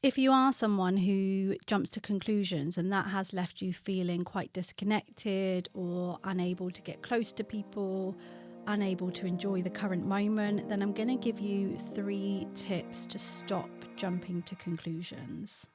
If you are someone who jumps to conclusions and that has left you feeling quite disconnected or unable to get close to people, unable to enjoy the current moment, then I'm going to give you 3 tips to stop jumping to conclusions.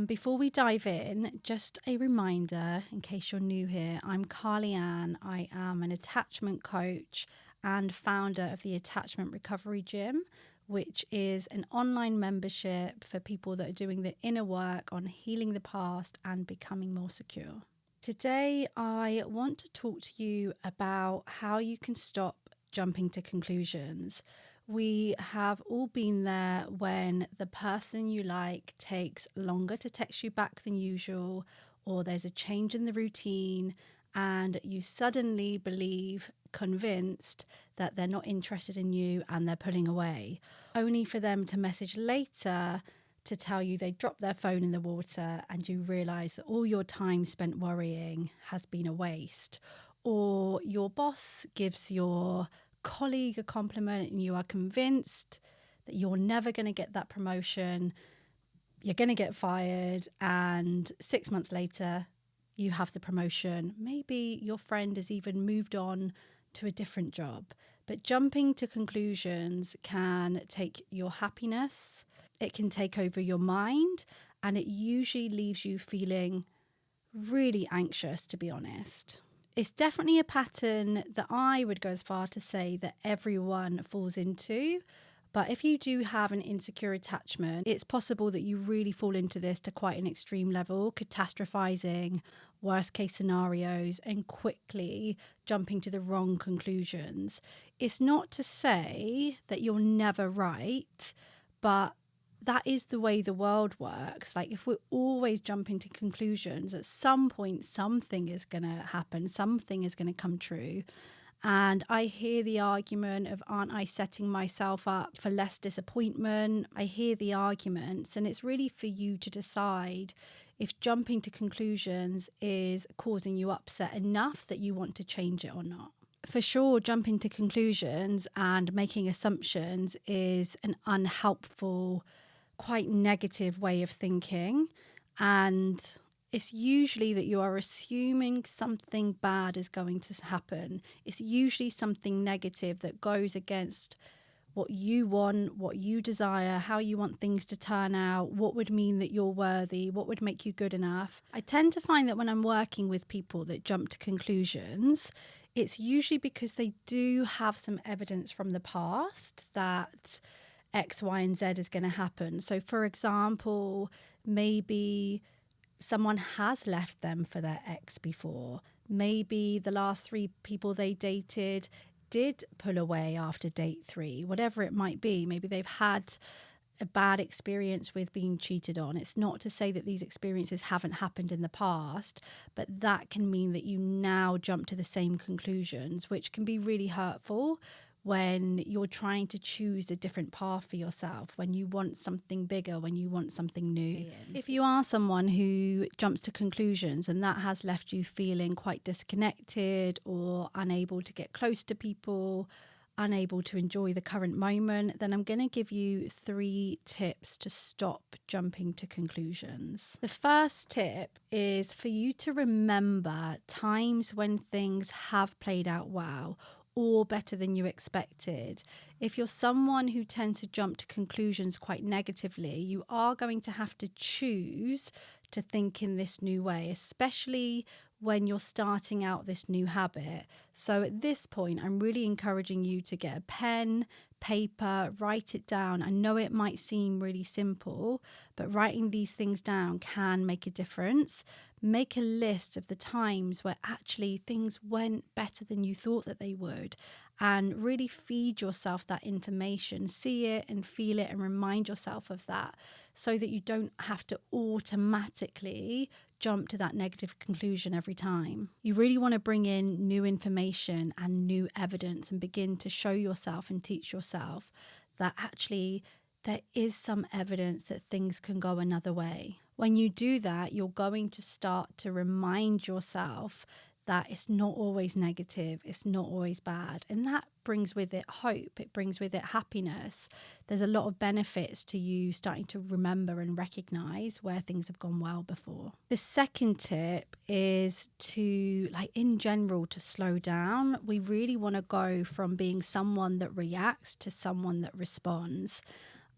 Before we dive in, just a reminder, in case you're new here, I'm Carly Ann. I am an attachment coach and founder of the Attachment Recovery Gym, which is an online membership for people that are doing the inner work on healing the past and becoming more secure. Today, I want to talk to you about how you can stop jumping to conclusions. We have all been there when the person you like takes longer to text you back than usual, or there's a change in the routine and you suddenly believe, convinced that they're not interested in you and they're pulling away, only for them to message later to tell you they dropped their phone in the water and you realise that all your time spent worrying has been a waste. Or your boss gives your colleague a compliment and you are convinced that you're never going to get that promotion, you're going to get fired, and 6 months later you have the promotion. Maybe your friend has even moved on to a different job. But jumping to conclusions can take your happiness, it can take over your mind, and it usually leaves you feeling really anxious, to be honest. It's definitely a pattern that I would go as far to say that everyone falls into. But if you do have an insecure attachment, it's possible that you really fall into this to quite an extreme level, catastrophizing worst case scenarios and quickly jumping to the wrong conclusions. It's not to say that you're never right, but that is the way the world works. Like, if we're always jumping to conclusions, at some point something is going to happen, something is going to come true. And I hear the argument of, aren't I setting myself up for less disappointment? I hear the arguments, and it's really for you to decide if jumping to conclusions is causing you upset enough that you want to change it or not. For sure, jumping to conclusions and making assumptions is an unhelpful, quite negative way of thinking, and it's usually that you are assuming something bad is going to happen. It's usually something negative that goes against what you want, what you desire, how you want things to turn out, what would mean that you're worthy, what would make you good enough. I tend to find that when I'm working with people that jump to conclusions, it's usually because they do have some evidence from the past that X, Y, and Z is going to happen. So, for example, maybe someone has left them for their ex before. Maybe the last 3 people they dated did pull away after date 3, whatever it might be. Maybe they've had a bad experience with being cheated on. It's not to say that these experiences haven't happened in the past, but that can mean that you now jump to the same conclusions, which can be really hurtful when you're trying to choose a different path for yourself, when you want something bigger, when you want something new. If you are someone who jumps to conclusions and that has left you feeling quite disconnected or unable to get close to people, unable to enjoy the current moment, then I'm going to give you 3 tips to stop jumping to conclusions. The first tip is for you to remember times when things have played out well or better than you expected. If you're someone who tends to jump to conclusions quite negatively, you are going to have to choose to think in this new way, especially when you're starting out this new habit. So at this point, I'm really encouraging you to get a pen, paper, write it down. I know it might seem really simple, but writing these things down can make a difference. Make a list of the times where actually things went better than you thought that they would, and really feed yourself that information. See it and feel it and remind yourself of that so that you don't have to automatically jump to that negative conclusion every time. You really want to bring in new information and new evidence and begin to show yourself and teach yourself that actually there is some evidence that things can go another way. When you do that, you're going to start to remind yourself that it's not always negative, it's not always bad. And that brings with it hope, it brings with it happiness. There's a lot of benefits to you starting to remember and recognize where things have gone well before. The second tip is to, like, in general, to slow down. We really want to go from being someone that reacts to someone that responds.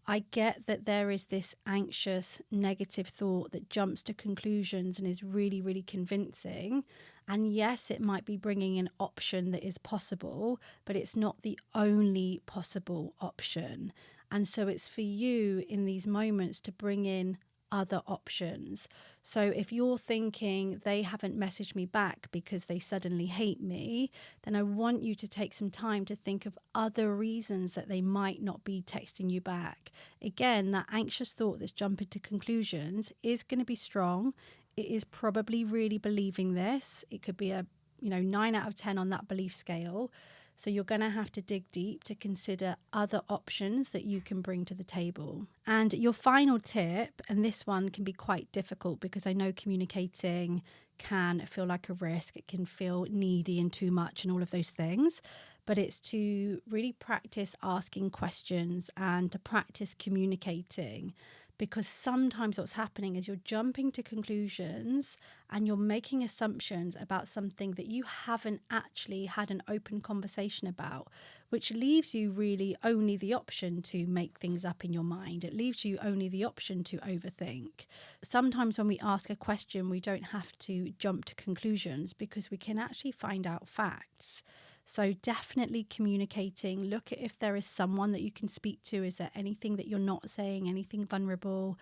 I get that there is this anxious, negative thought that jumps to conclusions and is really, really convincing. And yes, it might be bringing an option that is possible, but it's not the only possible option. And so it's for you in these moments to bring in other options. So if you're thinking they haven't messaged me back because they suddenly hate me, then I want you to take some time to think of other reasons that they might not be texting you back. Again, that anxious thought that's jumping to conclusions is going to be strong. It is probably really believing this. It could be a 9 out of 10 on that belief scale. So you're going to have to dig deep to consider other options that you can bring to the table. And your final tip, and this one can be quite difficult because I know communicating can feel like a risk. It can feel needy and too much and all of those things. But it's to really practice asking questions and to practice communicating. Because sometimes what's happening is you're jumping to conclusions and you're making assumptions about something that you haven't actually had an open conversation about, which leaves you really only the option to make things up in your mind. It leaves you only the option to overthink. Sometimes when we ask a question, we don't have to jump to conclusions because we can actually find out facts. So definitely communicating, look at if there is someone that you can speak to. Is there anything that you're not saying, anything vulnerable?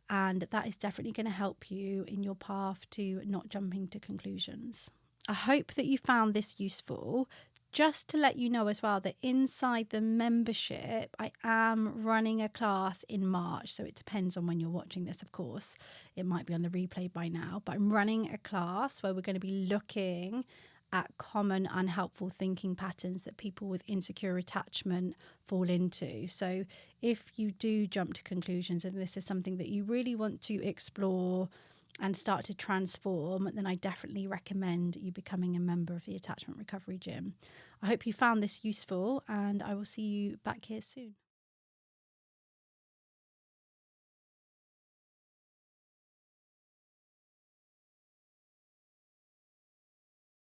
And that is definitely going to help you in your path to not jumping to conclusions. I hope that you found this useful. Just to let you know as well that inside the membership, I am running a class in March. So it depends on when you're watching this, of course. It might be on the replay by now, but I'm running a class where we're going to be looking at common unhelpful thinking patterns that people with insecure attachment fall into. So if you do jump to conclusions and this is something that you really want to explore and start to transform, then I definitely recommend you becoming a member of the Attachment Recovery Gym. I hope you found this useful and I will see you back here soon.